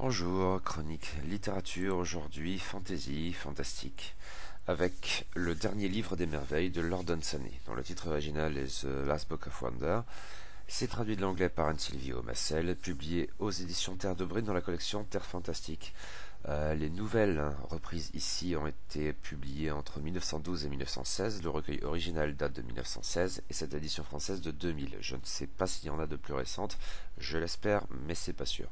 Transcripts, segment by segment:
Bonjour, chronique littérature, aujourd'hui fantasy, fantastique, avec le dernier livre des merveilles de Lord Dunsany, dont le titre original est The Last Book of Wonder. C'est traduit de l'anglais par Anne-Sylvie Massel, publié aux éditions Terre de Brine dans la collection Terre Fantastique. Les nouvelles reprises ici ont été publiées entre 1912 et 1916. Le recueil original date de 1916 et cette édition française de 2000. Je ne sais pas s'il y en a de plus récentes, je l'espère, mais c'est pas sûr.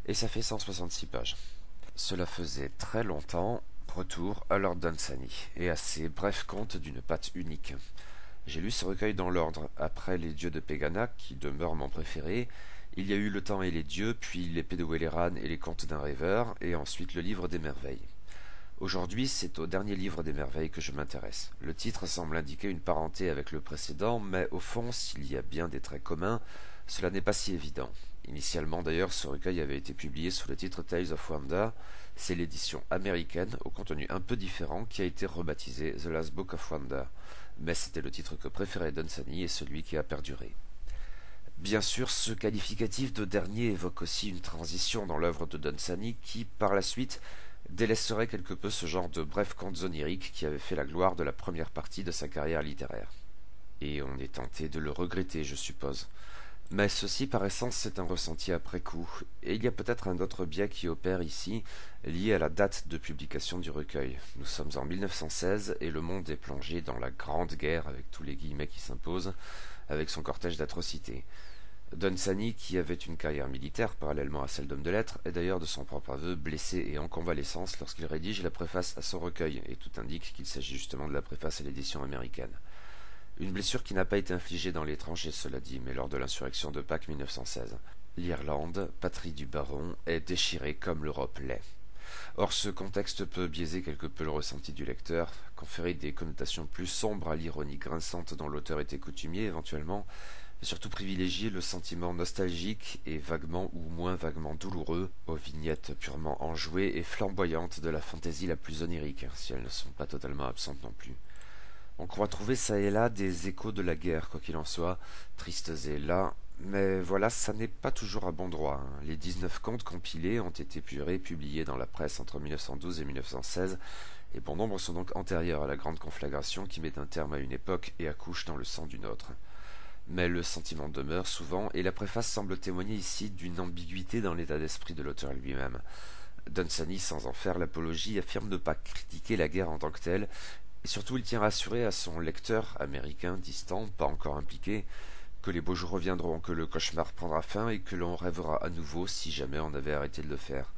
Et ça fait 166 pages. Cela faisait très longtemps. Retour à Lord Dunsany et à ses brefs contes d'une patte unique. J'ai lu ce recueil dans l'ordre. Après Les Dieux de Pegana, qui demeure mon préféré, il y a eu Le Temps et les Dieux, puis L'Épée de Welleran et Les Contes d'un rêveur, et ensuite Le Livre des Merveilles. Aujourd'hui, c'est au dernier livre des merveilles que je m'intéresse. Le titre semble indiquer une parenté avec le précédent, mais au fond, s'il y a bien des traits communs, cela n'est pas si évident. Initialement d'ailleurs, ce recueil avait été publié sous le titre Tales of Wonder. C'est l'édition américaine, au contenu un peu différent, qui a été rebaptisée The Last Book of Wonder. Mais c'était le titre que préférait Dunsany et celui qui a perduré. Bien sûr, ce qualificatif de dernier évoque aussi une transition dans l'œuvre de Dunsany qui, par la suite, délaisserait quelque peu ce genre de brefs contes oniriques qui avait fait la gloire de la première partie de sa carrière littéraire. Et on est tenté de le regretter, je suppose. Mais ceci, par essence, c'est un ressenti après coup, et il y a peut-être un autre biais qui opère ici, lié à la date de publication du recueil. Nous sommes en 1916 et le monde est plongé dans la Grande Guerre, avec tous les guillemets qui s'imposent, avec son cortège d'atrocités. Dunsany, qui avait une carrière militaire parallèlement à celle d'homme de lettres, est d'ailleurs de son propre aveu blessé et en convalescence lorsqu'il rédige la préface à son recueil, et tout indique qu'il s'agit justement de la préface à l'édition américaine. Une blessure qui n'a pas été infligée dans les tranchées, cela dit, mais lors de l'insurrection de Pâques 1916. L'Irlande, patrie du baron, est déchirée comme l'Europe l'est. Or, ce contexte peut biaiser quelque peu le ressenti du lecteur, conférer des connotations plus sombres à l'ironie grinçante dont l'auteur était coutumier éventuellement, et surtout privilégier le sentiment nostalgique et vaguement ou moins vaguement douloureux aux vignettes purement enjouées et flamboyantes de la fantaisie la plus onirique, si elles ne sont pas totalement absentes non plus. On croit trouver çà et là des échos de la guerre, quoi qu'il en soit, tristes et las, mais voilà, ça n'est pas toujours à bon droit. Les 19 contes compilés ont été puis républiés dans la presse entre 1912 et 1916, et bon nombre sont donc antérieurs à la grande conflagration qui met un terme à une époque et accouche dans le sang d'une autre. Mais le sentiment demeure souvent, et la préface semble témoigner ici d'une ambiguïté dans l'état d'esprit de l'auteur lui-même. Dunsany, sans en faire l'apologie, affirme ne pas critiquer la guerre en tant que telle, et surtout il tient à rassurer à son lecteur américain distant, pas encore impliqué, que les beaux jours reviendront, que le cauchemar prendra fin et que l'on rêvera à nouveau si jamais on avait arrêté de le faire.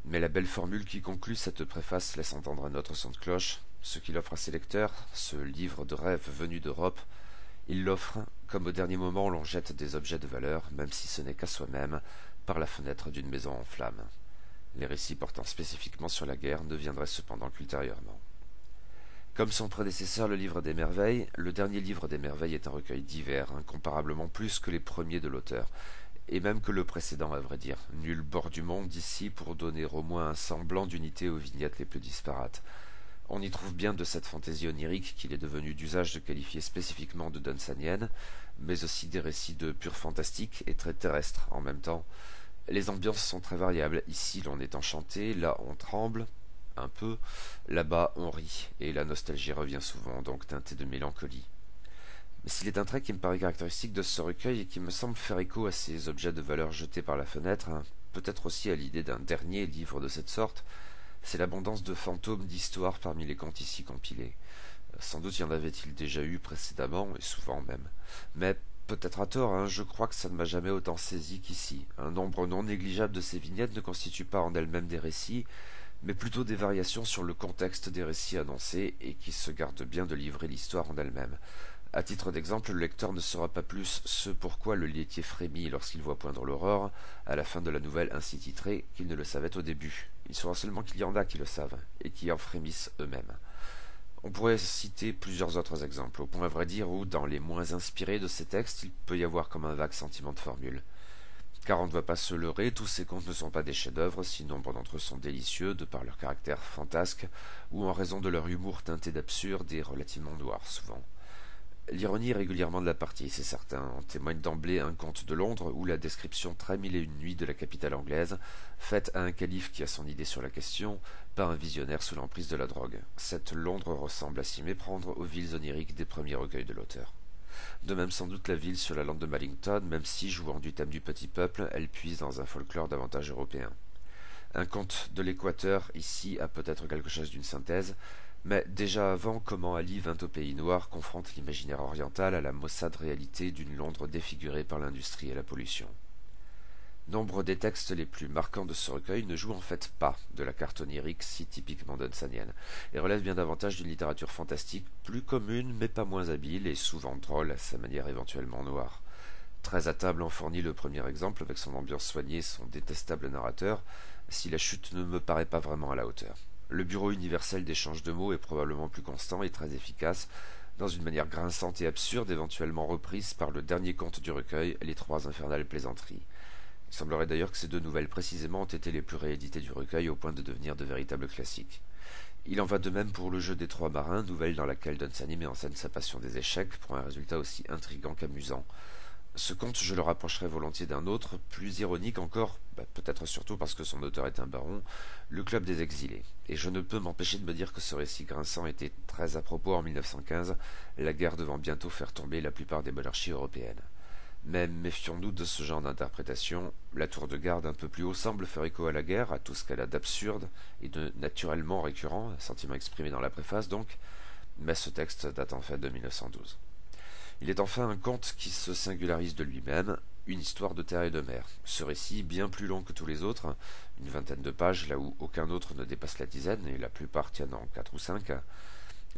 Mais la belle formule qui conclut cette préface laisse entendre un autre son de cloche. Ce qu'il offre à ses lecteurs, ce livre de rêve venu d'Europe, il l'offre comme au dernier moment l'on jette des objets de valeur, même si ce n'est qu'à soi-même, par la fenêtre d'une maison en flammes. Les récits portant spécifiquement sur la guerre ne viendraient cependant qu'ultérieurement. Comme son prédécesseur, le Livre des Merveilles, le dernier Livre des Merveilles est un recueil divers, incomparablement plus que les premiers de l'auteur, et même que le précédent, à vrai dire. Nul bord du monde ici pour donner au moins un semblant d'unité aux vignettes les plus disparates. On y trouve bien de cette fantaisie onirique qu'il est devenu d'usage de qualifier spécifiquement de dunsanienne, mais aussi des récits de pur fantastique et très terrestres en même temps. Les ambiances sont très variables. Ici, l'on est enchanté, là, on tremble un peu, là-bas, on rit, et la nostalgie revient souvent, donc teintée de mélancolie. Mais s'il est un trait qui me paraît caractéristique de ce recueil et qui me semble faire écho à ces objets de valeur jetés par la fenêtre, peut-être aussi à l'idée d'un dernier livre de cette sorte, c'est l'abondance de fantômes d'histoires parmi les contes ici compilés. Sans doute y en avait-il déjà eu précédemment, et souvent même. Mais peut-être à tort, je crois que ça ne m'a jamais autant saisi qu'ici. Un nombre non négligeable de ces vignettes ne constitue pas en elles-mêmes des récits, mais plutôt des variations sur le contexte des récits annoncés et qui se gardent bien de livrer l'histoire en elle-même. À titre d'exemple, le lecteur ne saura pas plus ce pourquoi le laitier frémit lorsqu'il voit poindre l'aurore, à la fin de la nouvelle ainsi titrée, qu'il ne le savait au début. Il saura seulement qu'il y en a qui le savent, et qui en frémissent eux-mêmes. On pourrait citer plusieurs autres exemples, au point à vrai dire où, dans les moins inspirés de ces textes, il peut y avoir comme un vague sentiment de formule. Car on ne va pas se leurrer, tous ces contes ne sont pas des chefs-d'œuvre, si nombre d'entre eux sont délicieux, de par leur caractère fantasque, ou en raison de leur humour teinté d'absurde et relativement noir souvent. L'ironie est régulièrement de la partie, c'est certain. En témoigne d'emblée un conte de Londres où la description très mille et une nuits de la capitale anglaise, faite à un calife qui a son idée sur la question, pas un visionnaire sous l'emprise de la drogue. Cette Londres ressemble à s'y méprendre aux villes oniriques des premiers recueils de l'auteur. De même sans doute la ville sur la lande de Mallington, même si, jouant du thème du petit peuple, elle puise dans un folklore davantage européen. Un conte de l'Équateur, ici, a peut-être quelque chose d'une synthèse, mais déjà avant, comment Ali vint au pays noir confronte l'imaginaire oriental à la maussade réalité d'une Londres défigurée par l'industrie et la pollution. Nombre des textes les plus marquants de ce recueil ne jouent en fait pas de la carte onirique si typiquement dunsanienne, et relèvent bien davantage d'une littérature fantastique plus commune mais pas moins habile et souvent drôle à sa manière éventuellement noire. Très à table en fournit le premier exemple avec son ambiance soignée, son détestable narrateur, si la chute ne me paraît pas vraiment à la hauteur. Le bureau universel d'échange de mots est probablement plus constant et très efficace, dans une manière grinçante et absurde, éventuellement reprise par le dernier conte du recueil, Les Trois Infernales Plaisanteries. Il semblerait d'ailleurs que ces deux nouvelles précisément ont été les plus rééditées du recueil au point de devenir de véritables classiques. Il en va de même pour Le Jeu des Trois Marins, nouvelle dans laquelle Dunsany met en scène sa passion des échecs pour un résultat aussi intrigant qu'amusant. Ce conte, je le rapprocherais volontiers d'un autre, plus ironique encore, peut-être surtout parce que son auteur est un baron, Le Club des Exilés. Et je ne peux m'empêcher de me dire que ce récit grinçant était très à propos en 1915, la guerre devant bientôt faire tomber la plupart des monarchies européennes. Mais méfions-nous de ce genre d'interprétation. La tour de garde un peu plus haut semble faire écho à la guerre, à tout ce qu'elle a d'absurde et de naturellement récurrent, un sentiment exprimé dans la préface donc, mais ce texte date en fait de 1912. Il est enfin un conte qui se singularise de lui-même, une histoire de terre et de mer. Ce récit, bien plus long que tous les autres, une vingtaine de pages là où aucun autre ne dépasse la dizaine, et la plupart tiennent en 4 ou 5,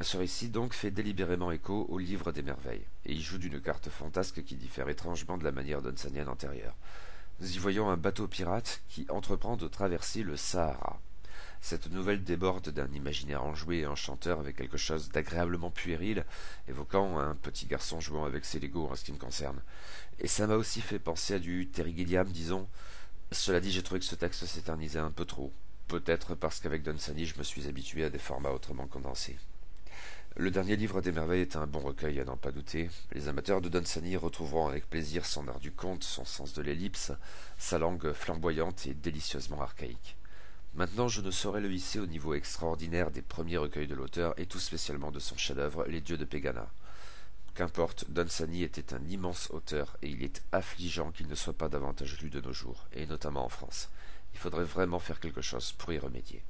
ce récit donc fait délibérément écho au livre des merveilles, et y joue d'une carte fantasque qui diffère étrangement de la manière dunsanienne antérieure. Nous y voyons un bateau pirate qui entreprend de traverser le Sahara. Cette nouvelle déborde d'un imaginaire enjoué et enchanteur avec quelque chose d'agréablement puéril, évoquant un petit garçon jouant avec ses Legos en ce qui me concerne. Et ça m'a aussi fait penser à du Terry Gilliam, disons. Cela dit, j'ai trouvé que ce texte s'éternisait un peu trop. Peut-être parce qu'avec Dunsany, je me suis habitué à des formats autrement condensés. Le dernier livre des merveilles est un bon recueil, à n'en pas douter. Les amateurs de Dunsany retrouveront avec plaisir son art du conte, son sens de l'ellipse, sa langue flamboyante et délicieusement archaïque. Maintenant, je ne saurais le hisser au niveau extraordinaire des premiers recueils de l'auteur et tout spécialement de son chef-d'œuvre, Les Dieux de Pegana. Qu'importe, Dunsany était un immense auteur et il est affligeant qu'il ne soit pas davantage lu de nos jours, et notamment en France. Il faudrait vraiment faire quelque chose pour y remédier.